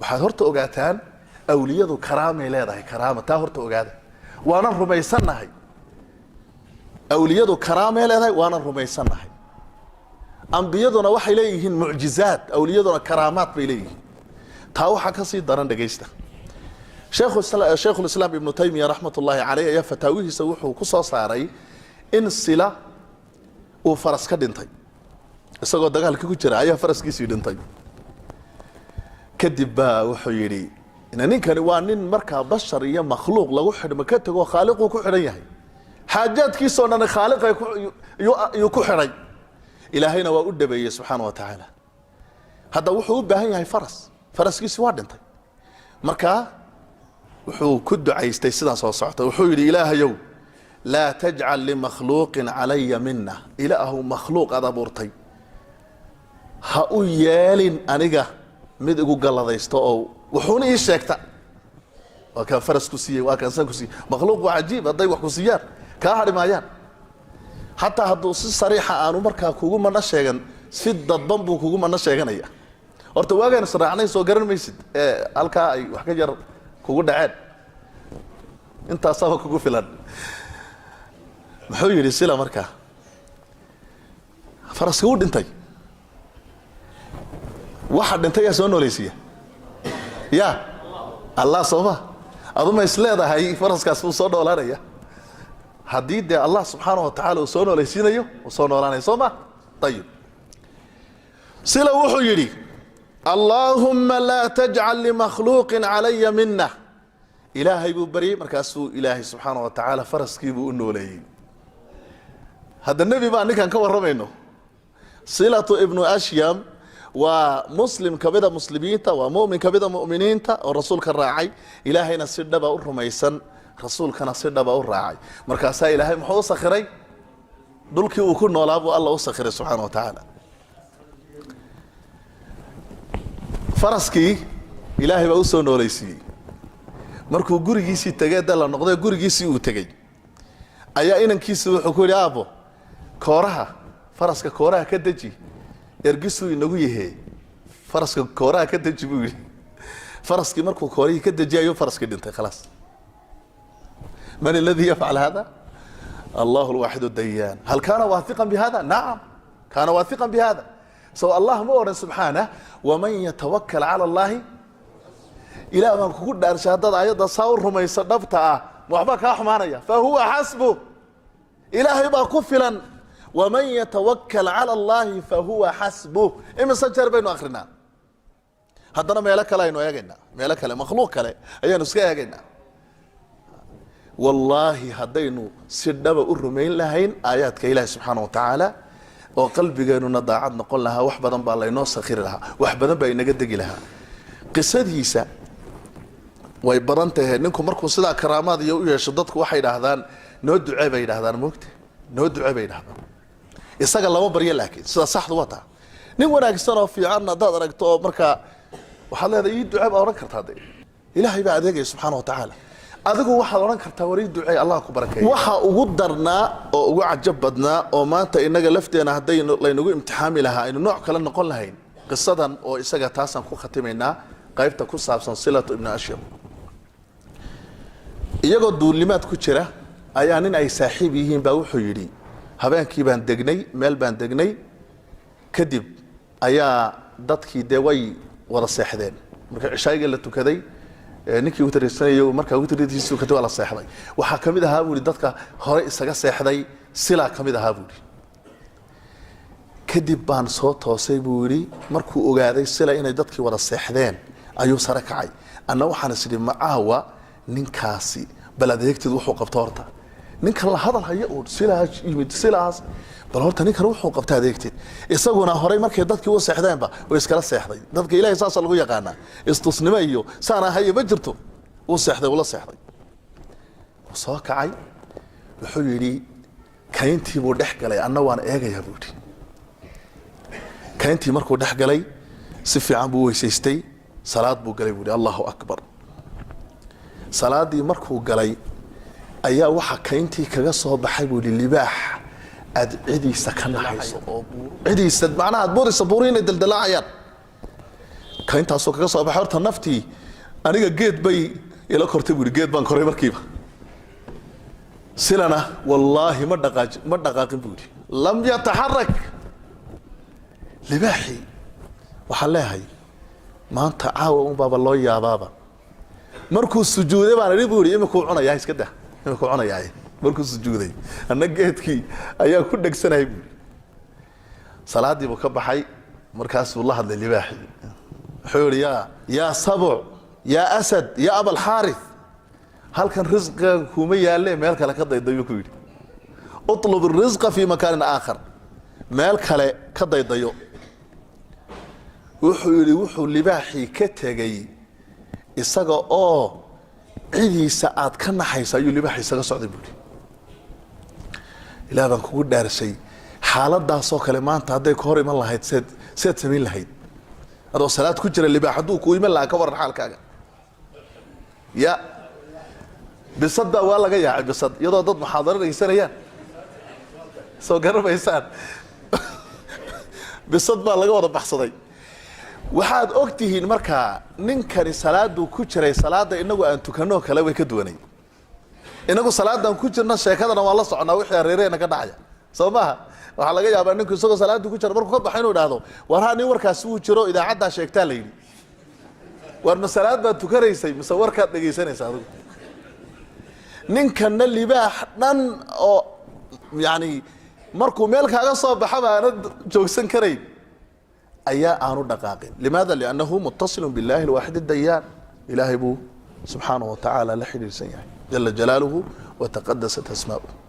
waxaad horta ogaataan awliyadu karaamay leedahay karaama taa horta ogaada waana rumaysanahay awliyadu karaamay leedahay waana rumaysanahay anbiyaduna waxay leeyihiin mucjizaat awliyaduna karaamaad bay leeyihiin taa waxa ka sii daran dhageysta sheekhu islaam ibn taymiya rahmatullahi alayhi ya fataawihiisa wuxuu ku soo saaray in sila uu faras ka dhintay isagoo dagaalka ku jira ayaa faraskiisii dhintay kadib baa wuxuu yiri ninkani waa nin markaa bashar iyo makhluuq lagu xidhmo ka tago khaaliqu ku xidhan yahay xaajaadkiisoo dhan khaaliq ay ku xidhay ilaahayna waa u dhabeeyay subhanahu wa ta'ala hada wuxuu u baahan yahay faraskiisii waa dhintay markaa wuxuu ku ducaystay sidan soo socota wuxuu yiri ilaahayow la taj'al li makhluqin alayya minna ilaahu makhluuq adaburtay ha u yeelin aniga mid igu galadaysto oo wuxuuna ii sheegta waa ka faras ku siiyay waa kan san ku siiyay makhluuq waa ajiib haday wax ku siiyaan ka harimayaan hatta hadduu si sariixa aanu markaa kugu mana sheegan si dadban buu kugu mana sheeganaya horta waagaan saraacnay soo garan maysid halka ay wax ka yar kugu dhaceen inta sabab kugu filan muxuu yiri sila markaa faraska u dhintay waxa dhintay soo nooleysiyay ya Allah soma aduma isleedahay faraskaas uu soo dhoolaanaya hadii de Allah subhanahu wa ta'ala soo nooleysinayo soo noolaanay soma tayib sila wuxuu yiri Allahumma la taj'al li makhluqin alayya minna ilaahay buu bari markaasuu ilaahay subhanahu wa ta'ala faraskiibu u nooleeyay hada nabi baa ninkan ka waramayno silatu ibnu ashyam ومسلم كبدا مسلمين ومؤمن كبدا مؤمنين والرسول كالراعي إلهينا سيدبا الرميسان رسول كان سيدبا الراعي مركاسا إلهي محو سخري دولكي وكون نولابو الله سخري سبحانه وتعالى فرسكي إلهي بأوسو نوليسي مركو قريسي تغيي دالا نقضي قريسي وتغيي أيا إنن كيسو حكولي أبو كورها فرسك كورها كدجي ergisu inagu yahay faraska kooraha ka dajibuy faraski markuu koorihi ka dajiyo faraski dhintay خلاص من الذي يفعل هذا الله الواحد الديان هل كان واثقا بهذا نعم كان واثقا بهذا سو الله مورن سبحانه ومن يتوكل على الله الى ما كو دارشادada ayada sawr rumaysa dhabta waxba ka xumaanaya فهو حسبه ilaahay baa ku filan ومن يتوكل على الله فهو حسبه إما سجر بينه آخرنا هذا ميلك لا إنه يجينا ميلك لا مخلوق لا أيه نسكي يجينا والله هدينه سدب الرمين لهين آيات كإله سبحانه وتعالى وقلبي جينو نضاعد نقول لها وحبا بالله ينص خير لها وحبا بين جدك لها قصة هيسا ويبرنته إنكم مركو صدا كرامات يشددك واحد هذان نود عبيد هذان مكت نود عبيد هذان isaga lama bariyo laakiin sida saxdu wata nin wanaagsan oo fiican dad aragto marka waxa leedahay ducaa oran kartaa ilaahay baa adeegay subhanahu wa ta'ala adigu waxa oran kartaa warii ducay Allah ku barakeeyo waxa ugu darnaa oo ugu cajab badnaa oo maanta inaga lafteena haday laynagu imtixaami lahaa in nooc kale noqon lahayn qisadan oo isaga taasan ku khatimeynaa qaybta ku saabsan silatu ibn ashyam iyagoo duulimaad ku jira ayaa nin ay saaxiib yihiin baa wuxuu yiri habeenkii baan degnay meel baan degnay kadib ayaa dadkii deeway wada seexdeen marka cishayga la tukaday ninkii uu tiriisanayo marka uu tiriisiisu ka wada seexday waxa kamid ahaa buu dadka hore isaga seexday sila kamid ahaa buu kadib baan soo toosay buu yiri markuu ogaaday sila inay dadkii wada seexdeen ayuu sare kacay anna waxaan isdhi macaawa ninkaasi baladeegtid wuxuu qabto horta ninka la hadal hayo oo silaas bal horta ninka wuxuu qabtaa adeegtid isaguna horay markay dadkii u seexdeenba way iskala seexday dadka ilaahay saas lagu yaqaana istusnimo iyo saana haye ma jirto uu seexday wala seexday soo kacay wuxuu yiri kayntii buu dhex galay anna waan eegayaa buu yiri kayntii markuu dhex galay si fiican buu weysaystay salaad buu galay buu yiri Allahu akbar salaadii markuu galay ayaa waxa kayntii kaga soo baxay buu libaax ad cidiisa ka naxayso oo cidiisa macnaha buurisa buuriina daldalaayaan كاينتا سو كغا سو بخورتا نفتي انيغا جيد باي الى كورتي بوري جيد بان كوري مركيبا سلنا والله ما دقاقين بوري لم يتحرك لباحي وحلاهي ما انت عاو بابا لو يا بابا markuu sujuuday baan ri buuri imku cunaya iska daa imku cunaya markuu sujuuday annaga geedkii ayaa ku dhagsanay buuri salaadii buu ka baxay markaas uu la hadlay libaaxi xooriya ya sabu ya asad ya abul harith halkan rizqiga kuma yaale meel kale ka daydayo ku yiri utlub arrizqa fi makan aakhar meel kale ka daydayo wuxuu yiri wuxuu libaaxi ka tagay isaga oo cidiisa aad ka naxaysa ayuu libaaxi isaga socday buuri ilaa baan kugu dhaarsay xaaladaas oo kale maanta haday ka hor iman lahayd seed sameyn lahayd adoo salaad ku jira libaax haduu ku iman lahaa ka waran xaalkaaga ya bisada waa laga yaacay bisad iyadoo dad muxaadaraysanayaan soo garabaysaan bisad baa laga wada baxsaday waxaad ogtihiin marka ninkani salaadu ku jiray salaada inagu aan tukano kale way ka duwanay inagu salaadan ku jirna sheekadana waa la soconaa wixii reereena ka dhacaya Soomaha waxa laga yaabaa ninku isagoo salaadu ku jira markuu ka baxay inuu dhaahdo war haan warkaas uu jiro idaacada sheegtaa la yiri war masalaad baad tukaraysay mise warkaad dhageysanaysaa adigu ninkan libaax dhan oo yaani markuu meel kaaga soo baxaba aan joogsan karayn ayaa aanu dhaqaaqin limaada li'annahu muttasil billahi alwahid ad-dayyan ilahi bu subhanahu wa ta'ala la xiriirsan yahay jalla jalaluhu wa taqaddasat asma'uhu